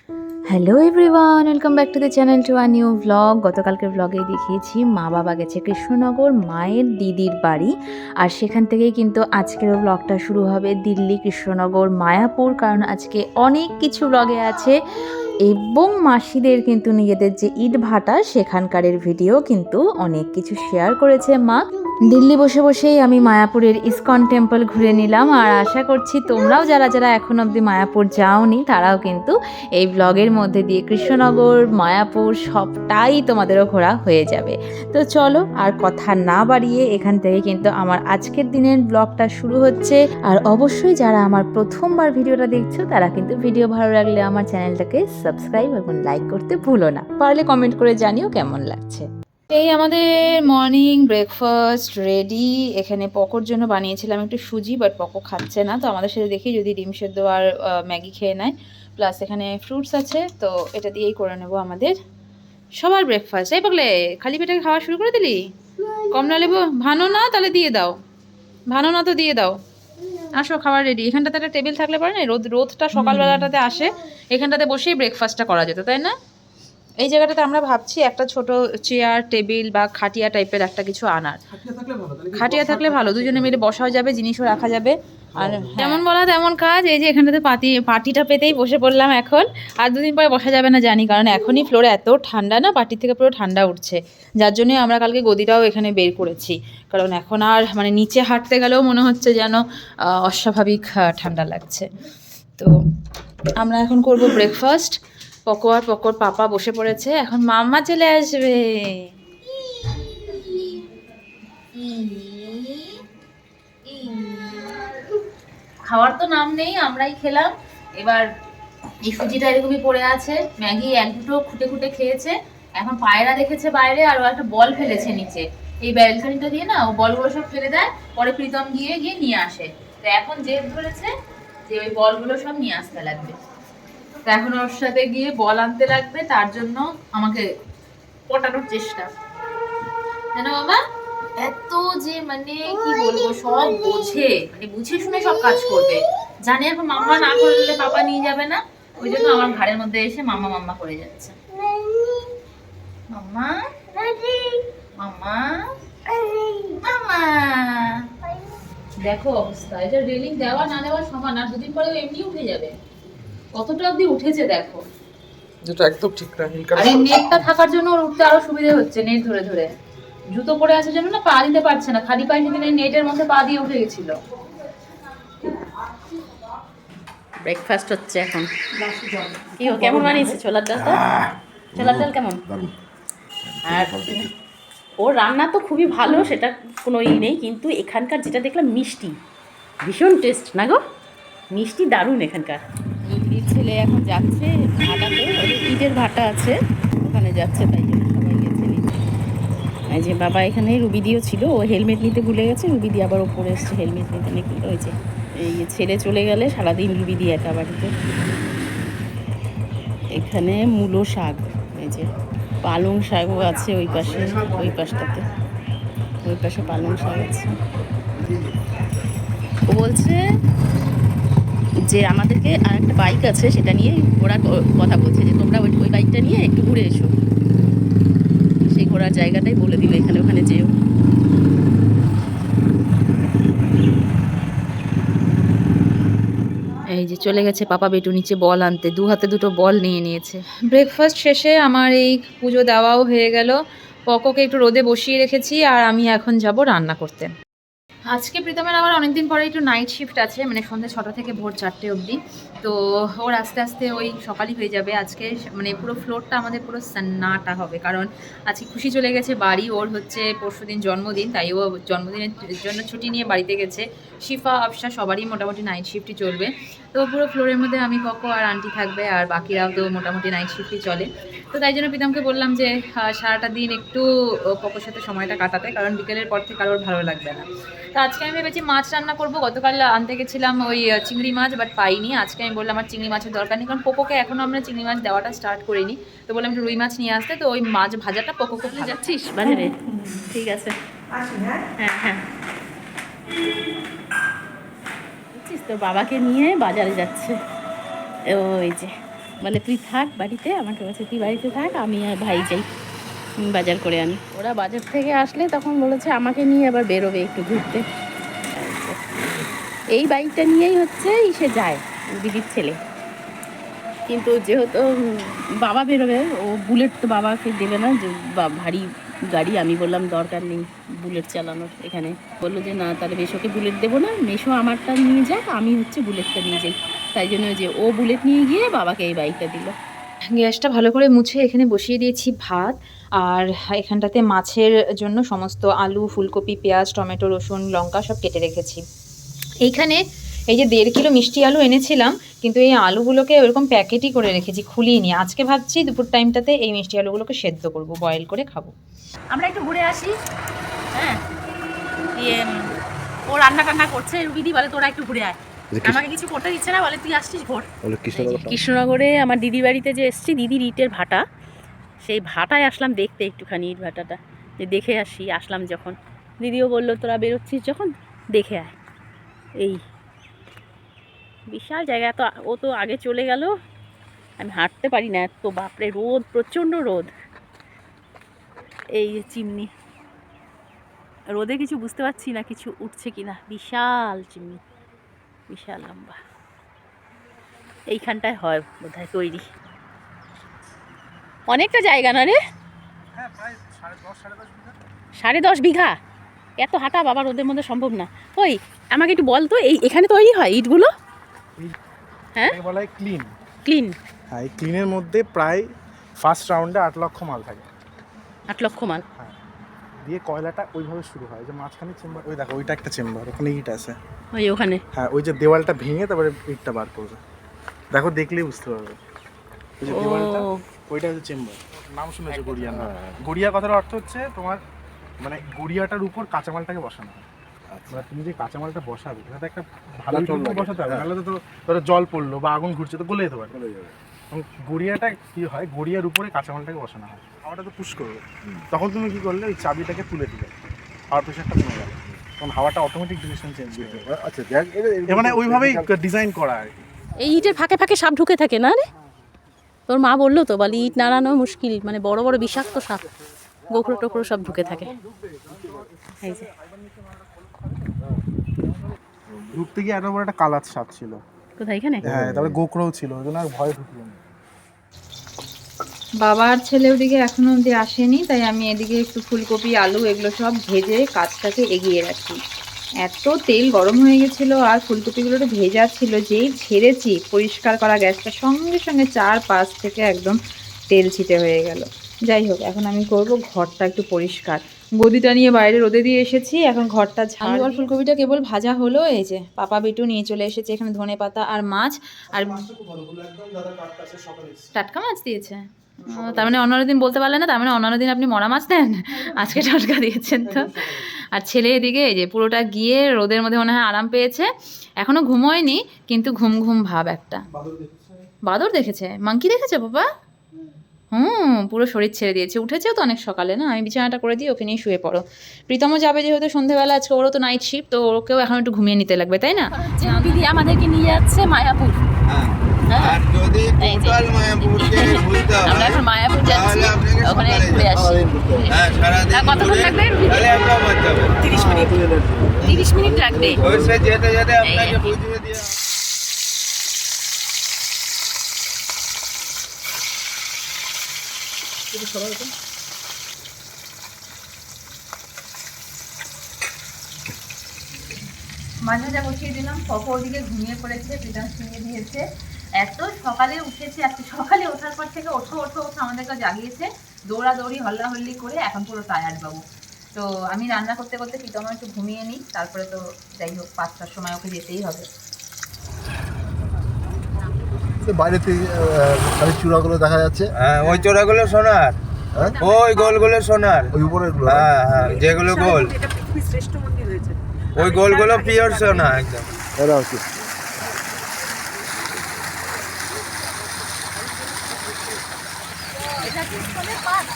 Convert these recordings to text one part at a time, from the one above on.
Hello everyone, welcome back to the channel to a new vlog. গতকালকের ভ্লগেই দেখিয়েছি মা বাবা গেছে কৃষ্ণনগর মায়ের দিদির বাড়ি, আর সেখান থেকেই কিন্তু আজকের ভ্লগটা শুরু হবে দিল্লি, কৃষ্ণনগর, মায়াপুর। কারণ আজকে অনেক কিছু ভ্লগে আছে এবং মাসিদের কিন্তু নিজেদের যে ইট ভাটা সেখানকারের ভিডিও কিন্তু অনেক কিছু শেয়ার করেছে মা। দিল্লি বসে বসেই আমি মায়াপুরের ইসকন টেম্পল ঘুরে নিলাম, আর আশা করছি তোমরাও যারা যারা এখন অবধি মায়াপুর যাওনি তারাও কিন্তু এই ব্লগের মধ্যে দিয়ে কৃষ্ণনগর, মায়াপুর সবটাই তোমাদেরও ঘোরা হয়ে যাবে। তো চলো আর কথা না বাড়িয়ে এখান থেকে কিন্তু আমার আজকের দিনের ব্লগটা শুরু হচ্ছে। আর অবশ্যই যারা আমার প্রথমবার ভিডিওটা দেখছো তারা কিন্তু ভিডিও ভালো লাগলে আমার চ্যানেলটাকে সাবস্ক্রাইব এবং লাইক করতে ভুলো না। পারলে কমেন্ট করে জানিও কেমন লাগছে। এই আমাদের মর্নিং ব্রেকফাস্ট রেডি। এখানে পকোর জন্য বানিয়েছিলাম একটু সুজি, বাট পকো খাচ্ছে না, তো আমাদের সাথে দেখি যদি ডিম সেদ্ধ আর ম্যাগি খেয়ে নেয়। প্লাস এখানে ফ্রুটস আছে, তো এটা দিয়েই করে নেব আমাদের সবার ব্রেকফাস্ট। এই পাগলে খালি পেটে খাওয়া শুরু করে দিলি? কমলা লেবু ভানো না, তাহলে দিয়ে দাও। ভানো না তো দিয়ে দাও। আসো, খাবার রেডি। এখানটাতে একটা টেবিল থাকলে পারে না, রোদটা সকালবেলাটাতে আসে, এখানটাতে বসেই ব্রেকফাস্টটা করা যেত, তাই না? এই জায়গাটাতে আমরা ভাবছি একটা ছোট চেয়ার টেবিল বা খাটিয়া টাইপের একটা কিছু আনার। খাটিয়া থাকলে ভালো, দুজনে মিলে বসাও যাবে, জিনিসও রাখা যাবে। আর যেমন বলা তেমন কাজ। এই যে এখানটাতে পাটিটা পেতেই বসে পড়লাম এখন। আর দুদিন পরে বসা যাবে না জানি, কারণ এখনই ফ্লোরে এত ঠান্ডা না, পাটি থেকে পুরো ঠান্ডা উঠছে। যার জন্য আমরা কালকে গদিটাও এখানে বের করেছি, কারণ এখন আর মানে নিচে হাঁটতে গেলেও মনে হচ্ছে যেন অস্বাভাবিক ঠান্ডা লাগছে। তো আমরা এখন করব ব্রেকফাস্ট। পকো আর পকোর পাপা বসে পড়েছে, এখন মাম্মা চলে আসবে। খাওয়ার তো নাম নেই, আমরাই খেলাম। এবার এই সুজিটা এরকমই পড়ে আছে, ম্যাগি এক দুটো খুঁটে খুঁটে খেয়েছে। এখন পায়রা দেখেছে বাইরে, আর ও একটা বল ফেলেছে নিচে। এই ব্যালকনিটা দিয়ে না ও বলগুলো সব ফেলে দেয়, পরে প্রীতম গিয়ে গিয়ে নিয়ে আসে। তো এখন জেদ ধরেছে যে ওই বলগুলো সব নিয়ে আসতে লাগবে। তো এখন ওর সাথে গিয়ে বল আনতে লাগবে, তার জন্য আমাকে পটানোর চেষ্টা। কেন বাবা? এত যে মানে কি বলবো, সব বোঝে, মানে বুঝে শুনে সব কাজ করবে। জানে এখন মাম্মা না করলে পাপা নিয়ে যাবে না, ওই জন্য আমার ঘাড়ের মধ্যে এসে মাম্মা মাম্মা করে যাচ্ছে। মাম্মা মাম্মা মাম্মা, দেখো অবস্থা। এটা রেলিং দেওয়া না দেওয়া সমান, আর দুদিন পরে এমনি উঠে যাবে। কতটা অবধি উঠেছে দেখো, যেটা একদম ঠিক না। আর এই নেটটা থাকার জন্য ওর উঠতে আরো সুবিধা হচ্ছে। নেট ধরে ধরে জুতো পরে আছে জন্য না পা দিতে পারছে না, খালি পায়ে সেদিন নেটের মধ্যে পা দিয়ে উঠে গেছিল। ব্রেকফাস্ট হচ্ছে এখন। কি কেমন বানিয়েছে ছোলার ডালটা? ছোলার ডাল কেমন? আর ওর রান্না তো খুবই ভালো, সেটা কোনো নেই, কিন্তু এখানকার যেটা দেখলাম মিষ্টি ভীষণ টেস্ট না গো, মিষ্টি দারুণ এখানকার। দিদির ছেলে এখন যাচ্ছে ভাটাতে, ওদের ইটের ভাটা আছে, ওখানে যাচ্ছে, তাই জন্য সবাই গেছে নিতে। এই যে বাবা এখানে রুবিদিও ছিল, ও হেলমেট নিতে ভুলে গেছে, রুবিদি আবার ওপরে এসছে হেলমেট নিতে নাকি। ওই যে এই ছেলে চলে গেলে সারাদিন রুবিদি একা বাড়িতে। এখানে মূলো শাক, এই যে পালং শাকও আছে ওই পাশে, ওই পাশটাতে, ওই পাশে পালং শাক আছে। ও বলছে যে আমাদেরকে আর একটা বাইক আছে, সেটা নিয়ে ঘোরার কথা বলছে, যে তোমরা ওই বাইকটা নিয়ে একটু ঘুরে এসো। সেই ঘোরার জায়গাটাই বলে দিল, এখানে ওখানে যেও। এই যে চলে গেছে পাপা বেটু নিচে বল আনতে, দু হাতে দুটো বল নিয়ে নিয়েছে। ব্রেকফাস্ট শেষে আমার এই পুজো দেওয়াও হয়ে গেল। পকোকে একটু রোদে বসিয়ে রেখেছি, আর আমি এখন যাব রান্না করতে। আজকে প্রীতমের আবার অনেকদিন পরে একটু নাইট শিফট আছে, মানে সন্ধ্যে 6টা থেকে ভোর 4টে অবধি। তো ওর আস্তে আস্তে ওই সকালই হয়ে যাবে। আজকে মানে পুরো ফ্লোরটা আমাদের পুরো সান্নাটা হবে, কারণ আজকে খুশি চলে গেছে বাড়ি। ওর হচ্ছে পরশুদিন জন্মদিন, তাই ও জন্মদিনের জন্য ছুটি নিয়ে বাড়িতে গেছে। শিফা আফসা সবারই মোটামুটি নাইট শিফটই চলবে। তো পুরো ফ্লোরের মধ্যে আমি পকো আর আন্টি থাকবে, আর বাকিরাও তো মোটামুটি নাইট শিফটই চলে। তো তাই জন্য প্রীতমকে বললাম যে সারাটা দিন একটু পকোর সাথে সময়টা কাটাতে, কারণ বিকেলের পর থেকে কারোর ভালো লাগবে না। তো আজকে আমি ভেবেছি মাছ রান্না করবো। গতকাল আনতে গেছিলাম ওই চিংড়ি মাছ, বাট পাইনি। আজকে আমি বললাম আমার চিংড়ি মাছের দরকার নেই, কারণ পোকোকে এখনও আমরা চিংড়ি মাছ দেওয়াটা স্টার্ট করিনি। তো বললাম একটু রুই মাছ নিয়ে আসতে, তো ওই মাছ ভাজাটা পোকোকে। যাচ্ছিস বাজারে? ঠিক আছে, হ্যাঁ হ্যাঁ। বুঝছিস, তোর বাবাকে নিয়ে বাজারে যাচ্ছে। ওই যে বলে তুই থাক বাড়িতে, আমাকে বলছে তুই বাড়িতে থাক, আমি আর ভাই যাই বাজার করে আনি। ওরা বাজার থেকে আসলে তখন বলেছে আমাকে নিয়ে আবার বেরোবে একটু ঘুরতে। এই বাইকটা নিয়েই হচ্ছে সে যায়, দিদির ছেলে। কিন্তু যেহেতু বাবা বেরোবে, ও বুলেট তো বাবাকে দেবে না, যে ভারী গাড়ি। আমি বললাম দরকার নেই বুলেট চালানোর এখানে। বললো যে না তাহলে মেশোকে বুলেট দেবো না, মেশো আমারটা নিয়ে যাক, আমি হচ্ছে বুলেটটা নিয়ে যাই। তাই জন্য যে ও বুলেট নিয়ে গিয়ে বাবাকে এই বাইকটা দিল। গ্যাসটা ভালো করে মুছে এখানে বসিয়ে দিয়েছি ভাত, আর এখানটাতে মাছের জন্য সমস্ত আলু, ফুলকপি, পেঁয়াজ, টমেটো, রসুন, লঙ্কা সব কেটে রেখেছি। এইখানে এই যে 1.5 কিলো মিষ্টি আলু এনেছিলাম, কিন্তু এই আলুগুলোকে ওরকম প্যাকেটই করে রেখেছি, খুলিনি। আজকে ভাবছি দুপুর টাইমটাতে এই মিষ্টি আলুগুলোকে সেদ্ধ করব, বয়েল করে খাবো। আমরা একটু ঘুরে আসি। হ্যাঁ, ও রান্না টান্না করছে, রুবিদি বলে তোরা একটু ঘুরে আয়। আমাকে কিছু করতে দিচ্ছে না, বলে তুই আসছিস ঘোর। কৃষ্ণনগরে আমার দিদি বাড়িতে যে এসছি, দিদির ইটের ভাটা, সেই ভাটায় আসলাম দেখতে একটুখানি, ইট ভাটাটা যে দেখে আসলাম যখন। দিদিও বললো তোরা বেরোচ্ছিস যখন দেখে আয়। এই বিশাল জায়গা, তো ও তো আগে চলে গেল, আমি হাঁটতে পারি না, এত বাপরে রোদ, প্রচণ্ড রোদ। এই যে চিমনি, রোদে কিছু বুঝতে পারছি না কিছু উঠছে কিনা। বিশাল চিমনি, বিশাল লম্বা। এইখানটায় হয় বোধহয় তৈরি। অনেকটা জায়গা না রে? 10.5 বিঘা। এত হাঁটা বাবা রোদের মধ্যে সম্ভব না। ওই আমাকে একটু বল তো, এখানে তৈরি হয় ইটগুলো? হ্যাঁ, বলা হয় ক্লিন। ক্লিন? হ্যাঁ, এই ক্লিনের মধ্যে প্রায় ফার্স্ট রাউন্ডে 8 লক্ষ মাল থাকে। 8 লক্ষ মাল? হ্যাঁ, দিয়ে কয়লাটা ওইভাবে শুরু হয়, যে মাঝখানে চেম্বার, ওই দেখো ওইটা একটা চেম্বার, ওখানে ইট আছে। ওই ওখানে? হ্যাঁ, ওই যে দেওয়ালটা ভেঙে তারপরে ইটটা বার করবে, দেখো দেখলেই বুঝতে পারবে। ওই যে দেওয়ালটা, ওইটা হচ্ছে চেম্বার। নাম শুনেছো গড়িয়া? না, গড়িয়া কথার অর্থ হচ্ছে তোমার মানে গড়িয়াটার উপর কাঁচামালটাকে বসানো হয়। মানে তুমি যে কাঁচামালটা বসাবে সেটা একটা ভালো চলবে বসাতে হবে, নাহলে তো ধরো জল পড়লো বা আগুন ঘুরছে তো গলে যেতে পারে। গড়িয়াটা কি হয়, গড়িয়ার উপরে কাঁচামালটাকে বসানো হয়, হাওয়াটা তো পুশ করবে। তখন তুমি কি করলে, ওই চাবিটাকে তুলে দিলে, হাওয়ার প্রেশারটা কমে গেল, তখন হাওয়াটা অটোমেটিক ডিরেকশন চেঞ্জ করবে। আচ্ছা, মানে ওইভাবেই ডিজাইন করা আর কি। এই ইটের ফাঁকে ফাঁকে সাপ ঢুকে থাকে না রে? তোর মা বললো তো, বলি ইট নাড়ানো মুশকিল, মানে বড় বড় বিষাক্ত সাপ, গোখরো টোখরো সব ঢুকে থাকে। এই যে ঢুকতে গিয়ে এত বড় একটা কালার সাপ ছিল। কোথায়? এখানে? হ্যাঁ, তারপরে গোকরও ছিল, ওই জন্য আর ভয় ঢুকলো না। বাবার ছেলে ওদিকে এখনো অবধি আসেনি, তাই আমি এদিকে একটু ফুলকপি, আলু এগুলো সব ভেজে কাজটাকে এগিয়ে রাখি। এত তেল গরম হয়ে গেছিলো, আর ফুলকপিগুলো তো ভেজা ছিল, যেই ছেড়েছি পরিষ্কার করা গ্যাসটা, সঙ্গে সঙ্গে 4-5 থেকে একদম তেল ছিটে হয়ে গেল। যাই হোক, এখন আমি করব ঘরটা একটু পরিষ্কার। গদিটা নিয়ে বাইরে রোদে দিয়ে এসেছি, এখন ঘরটা ঝাড়ু। আর ফুলকপিটা কেবল ভাজা হলো। এই যে পাপা বিটু নিয়ে চলে এসেছে এখানে ধনেপাতা আর মাছ। আর টাটকা মাছ দিয়েছে? তার মানে অন্যান্য দিন বলতে পারলেন না, তার মানে অন্যান্য দিন আপনি মরা মাছ দেন, আজকে টাটকা দিয়েছেন তো। আর ছেলে এদিকে এই যে পুরোটা গিয়ে রোদের মধ্যে মনে হয় আরাম পেয়েছে, এখনো ঘুমোয়নি, কিন্তু ঘুম ঘুম ভাব একটা। বাদর দেখেছে? মাংকি দেখেছে বাবা? পুরো শরীর ছেড়ে দিয়েছে, উঠেছেও তো অনেক সকালে না। আমি বিছানাটা করে দিই, ওকে নিয়ে শুয়ে পড়ো। প্রীতমও যাবে যেহেতু সন্ধ্যেবেলা, আজকে ওরও তো নাইট শিফট, তো ওকেও এখন একটু ঘুমিয়ে নিতে লাগবে, তাই না? দিদি আমাদেরকে নিয়ে যাচ্ছে মায়াপুর। আর যদি টোটাল মায়াপুরকে ঘুরতে হয় আমরা এখন মায়াপুর যাচ্ছি, ওখানে ঘুরে আসি। হ্যাঁ, সারাদিন কতক্ষণ লাগবে? তাহলে একটা বাদ যাবে 30 মিনিট। 30 মিনিট লাগবে। ওই সে যেতে যেতে আপনাকে বুঝিয়ে দিয়ে। মাঝে মাঝে বসিয়ে দিলাম, পপো ওদিকে ঘুমিয়ে পড়েছে, প্রীতম শুয়ে দিয়েছে। এত সকালে উঠেছে, এত সকালে ওঠার পর থেকে ওঠো ওঠো ওঠো আমাদেরকে জাগিয়েছে, দৌড়াদৌড়ি হল্লাহল্লি করে এখন পুরো টায়ার্ড বাবু। তো আমি রান্না করতে করতে প্রীতম একটু ঘুমিয়ে নিই, তারপরে তো যাই হোক 5টার সময় ওকে যেতেই হবে। বাইরে থেকে চূড়াগুলো দেখা যাচ্ছে। হ্যাঁ, ওই চোরাগুলো সোনার, ওই গোলগুলো সোনার, ওই উপরে হ্যাঁ হ্যাঁ, যেগুলো গোল, ওই গোলগুলো পিওর সোনা একদম।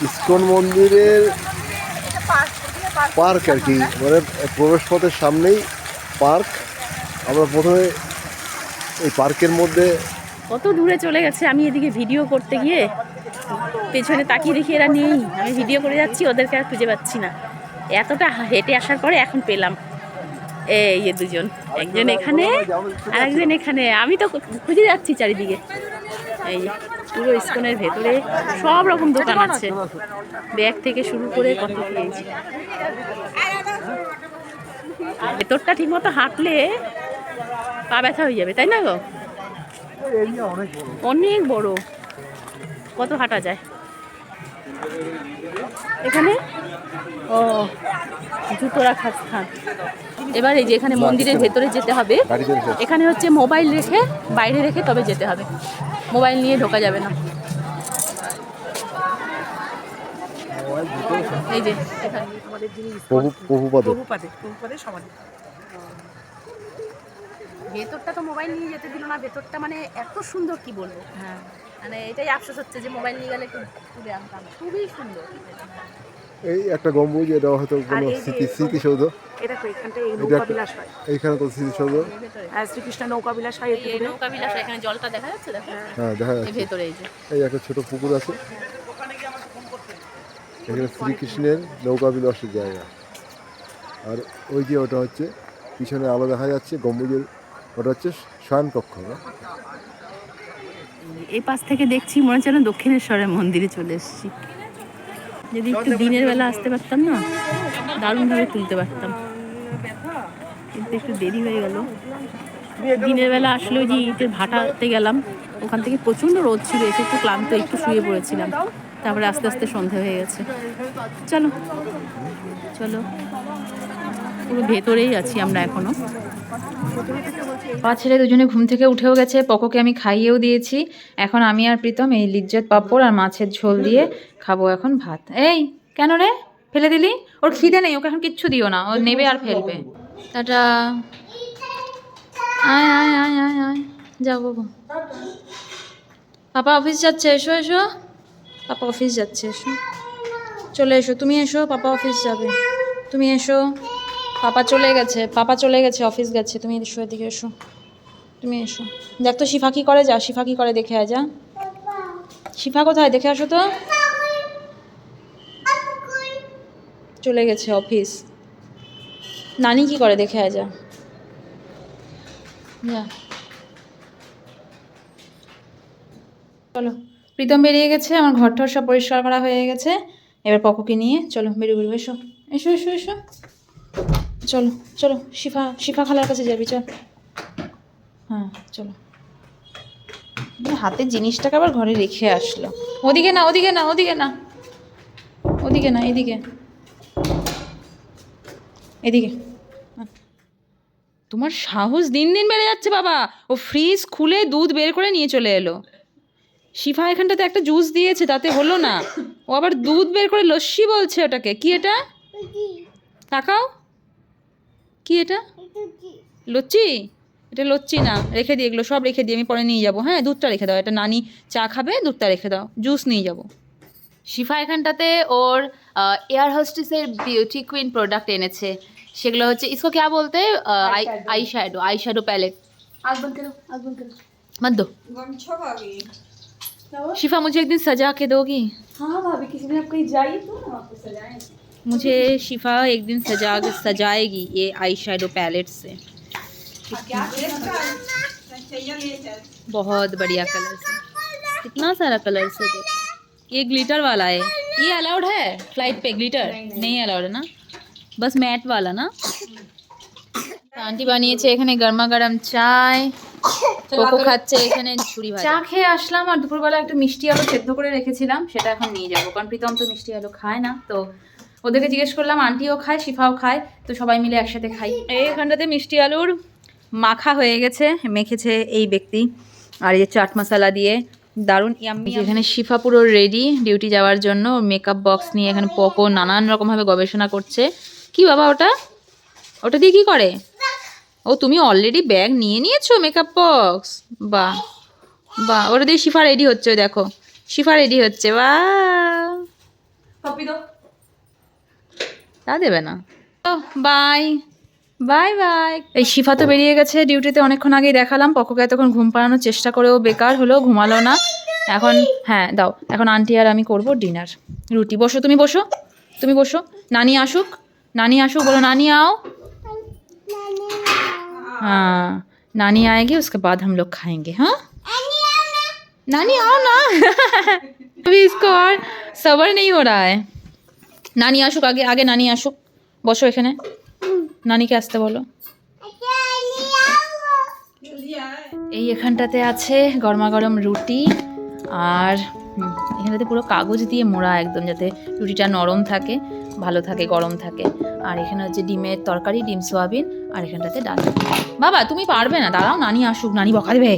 ইসকন মন্দিরের পার্ক আর কি, মানে প্রবেশ পথের সামনেই পার্ক। আমরা প্রথমে এই পার্কের মধ্যে কত দূরে চলে গেছে। আমি এদিকে ভিডিও করতে গিয়ে পেছনে তাকিয়ে দেখি এরা নেই। আমি ভিডিও করে যাচ্ছি, ওদেরকে আর খুঁজে পাচ্ছি না। এতটা হেঁটে আসার পরে এখন পেলাম। এই যে দুজন, একজন এখানে আর একজন এখানে। আমি তো খুঁজে যাচ্ছি চারিদিকে। এই পুরো ইস্কনের ভেতরে সব রকম দোকান আছে, ব্যাগ থেকে শুরু করে কত পেয়েছি। ভেতরটা ঠিক মতো হাঁটলে পা ব্যথা হয়ে যাবে, তাই না গো? অনেক বড়, কত হাঁটা যায় এখানে। ও জুতো রাখার স্থান। এবার এই যে এখানে মন্দিরের ভেতরে যেতে হবে, এখানে হচ্ছে মোবাইল রেখে বাইরে রেখে তবে যেতে হবে, মোবাইল নিয়ে ঢোকা যাবে না। এই যে এখানে আমাদের যিনি প্রভুপাদের সমাধি। ভেতরটা তো মোবাইল নিয়ে যেতে দিল না, ভেতরটা মানে এত সুন্দর কি বলবো। হ্যাঁ, মানে এটাই আফসোস হচ্ছে যে মোবাইল নিয়ে গেলে একটু ঘুরে আনতাম। খুবই সুন্দর। এই একটা গম্বুজ, এটা হয়তো কোনো স্মৃতিসৌধ। এটা তো এখানটা এই নৌকাবিলাস হয়, এইখানে তো স্মৃতিসৌধ। শ্রীকৃষ্ণ নৌকাবিলাস হয়। এই নৌকাবিলাস, এখানে জলটা দেখা যাচ্ছে, দেখো। হ্যাঁ, দেখা এই যাচ্ছে। ভেতরে এই যে এই একটা ছোট পুকুর আছে, এখানে শ্রীকৃষ্ণের নৌকাবিলাসের জায়গা। আর ওই যে ওটা হচ্ছে পিছনে আলো দেখা যাচ্ছে গম্বুজের, ওটা হচ্ছে শয়নকক্ষ। এই পাশ থেকে দেখছি মনে হচ্ছে না দক্ষিণেশ্বরের মন্দিরে চলে এসেছি। যদি একটু দিনের বেলা আসতে পারতাম না, দারুণভাবে তুলতে পারতাম, কিন্তু একটু দেরি হয়ে গেল। দিনের বেলা আসলেও যে ইটের ভাটাতে গেলাম, ওখান থেকে প্রচণ্ড রোদ ছিল, এসে একটু ক্লান্ত, একটু শুয়ে পড়েছিলাম। তারপরে আস্তে আস্তে সন্ধে হয়ে গেছে। চলো চলো, পুরো ভেতরেই আছি আমরা এখনো। পা ছেলে দুজনে ঘুম থেকে উঠেও গেছে, পকোকে আমি খাইয়েও দিয়েছি। এখন আমি আর প্রীতম এই লিজ্জত পাঁপড় আর মাছের ঝোল দিয়ে খাবো এখন ভাত। এই কেন রে ফেলে দিলি? ওর খিদে নেই, ওকে এখন কিচ্ছু দিও না, ও নেবে আর ফেলবে। টাটা। আয় আয় আয় আয় আয়, যাও বাবু। পাপা অফিস যাচ্ছে, এসো এসো। পাপা অফিস যাচ্ছে, এসো চলে এসো। তুমি এসো, পাপা অফিস যাবে। তুমি এসো, পাপা চলে গেছে, পাপা চলে গেছে, অফিস গেছে। তুমি এসো, এদিকে এসো, তুমি এসো। দেখ তো শিফা কি করে, যা শিফা কি করে দেখে আয়, যা। শিফা কোথায়, দেখে আসো তো। চলে গেছে অফিস। নানি কি করে দেখে আয়, যা যা। চলো, প্রীতম বেরিয়ে গেছে, আমার ঘর টর সব পরিষ্কার করা হয়ে গেছে। এবার পকোকে নিয়ে চলো বেরিয়ে বেরোবো। এসো এসো এসো এসো, চলো চলো। শিফা, শিফা খালার কাছে যাবি, চল। হ্যাঁ চলো। হাতের জিনিসটাকে আবার ঘরে রেখে আসলো। ওদিকে না, ওদিকে না, ওদিকে না, ওদিকে না, এদিকে, এদিকে। তোমার সাহস দিন দিন বেড়ে যাচ্ছে বাবা। ও ফ্রিজ খুলে দুধ বের করে নিয়ে চলে এলো। শিফা এখানটাতে একটা জুস দিয়েছে, তাতে হলো না, ও আবার দুধ বের করে লস্যি বলছে ওটাকে। কি এটা? তাকাও, কি এটা? লচ্ছি? এটা লচ্ছি না, রেখে দিই, এগুলো সব রেখে দিই, আমি পরে নিয়ে যাবো। হ্যাঁ, দুধটা রেখে দাও, এটা নানি চা খাবে, দুধটা রেখে দাও, জুস নিয়ে যাবো। শিফা এখানটাতে ওর এয়ার হোস্টেসের বিউটি কুইন প্রোডাক্ট এনেছে। সেগুলো হচ্ছে, इसको क्या बोलते हैं? Eye shadow palette. मत दो शिफा, मुझे एक दिन सजा के दोगी? हाँ भाभी, किसी दिन आप कहीं जाइए तो हम आपको सजाएंगे। मुझे शिफा एक दिन सजाएगी ये आई शैडो पैलेट से। बहुत बढ़िया कलर से, कितना सारा कलर से। देखो, ये ग्लिटर वाला है, ये अलाउड है फ्लाइट पे? ग्लिटर नहीं अलाउड है ना, बस मैट वाला ना। आंटी বানিয়েছে এখানে গরমা গরম চায়, কোকো খাচ্ছে এখানে ঝুড়ি ভাজা। চা খেয়ে আসলাম, আর দুপুরবেলা একটা মিষ্টি আলু সেদ্ধ করে রেখেছিলাম, সেটা এখন নিয়ে যাবো, কারণ প্রীতম তো মিষ্টি আলু খায় না। তো ওদেরকে জিজ্ঞেস করলাম, আন্টিও খায়, শিফাও খায়, তো সবাই মিলে একসাথে খাই। এইখানটাতে মিষ্টি আলুর মাখা হয়ে গেছে, মেখেছে এই ব্যক্তি, আর এই চাট মশলা দিয়ে দারুণ ইয়াম্মি। এখানে শিফা পুরো রেডি ডিউটি যাওয়ার জন্য, মেকআপ বক্স নিয়ে এখানে পকো নানান রকমভাবে গবেষণা করছে। কি বাবা ওটা, ওটা দিয়ে কি করে? ও তুমি অলরেডি ব্যাগ নিয়ে নিয়েছো মেকআপ বক্স? বাহ বাহ, ওটা দিয়ে শিফা রেডি হচ্ছে, দেখো শিফা রেডি হচ্ছে। বাহ, তা দেবে না। Bye, bye bye. এই শিফা তো বেরিয়ে গেছে ডিউটিতে, অনেকক্ষণ আগেই দেখালাম। পকোকে এতক্ষণ ঘুম পাড়ানোর চেষ্টা করেও বেকার হলো, ঘুমালো না। এখন হ্যাঁ দাও, এখন আন্টি আর আমি করব ডিনার। রুটি। বসো, তুমি বসো, তুমি বসো। নানি আসুক, নানি আসুক, বলো নানি आओ। हाँ नानी आएगी उसके बाद हम लोग खाएंगे। हाँ नानी आओ ना। अभी इसको और सब्र नहीं हो रहा है। नानी आशुक, आगे आगे नानी आशुक। বসো এখানে, নানিকে আসতে বলো। এই এখানটাতে আছে গরমা গরম রুটি, আর এখানটাতে পুরো কাগজ দিয়ে মোড়া একদম, যাতে রুটিটা নরম থাকে, ভালো থাকে, গরম থাকে। আর এখানে হচ্ছে ডিমের তরকারি, ডিম সোয়াবিন, আর এখানটাতে ডাল। বাবা তুমি পারবে না, দাঁড়াও নানি আসুক, নানি বকা দেবে।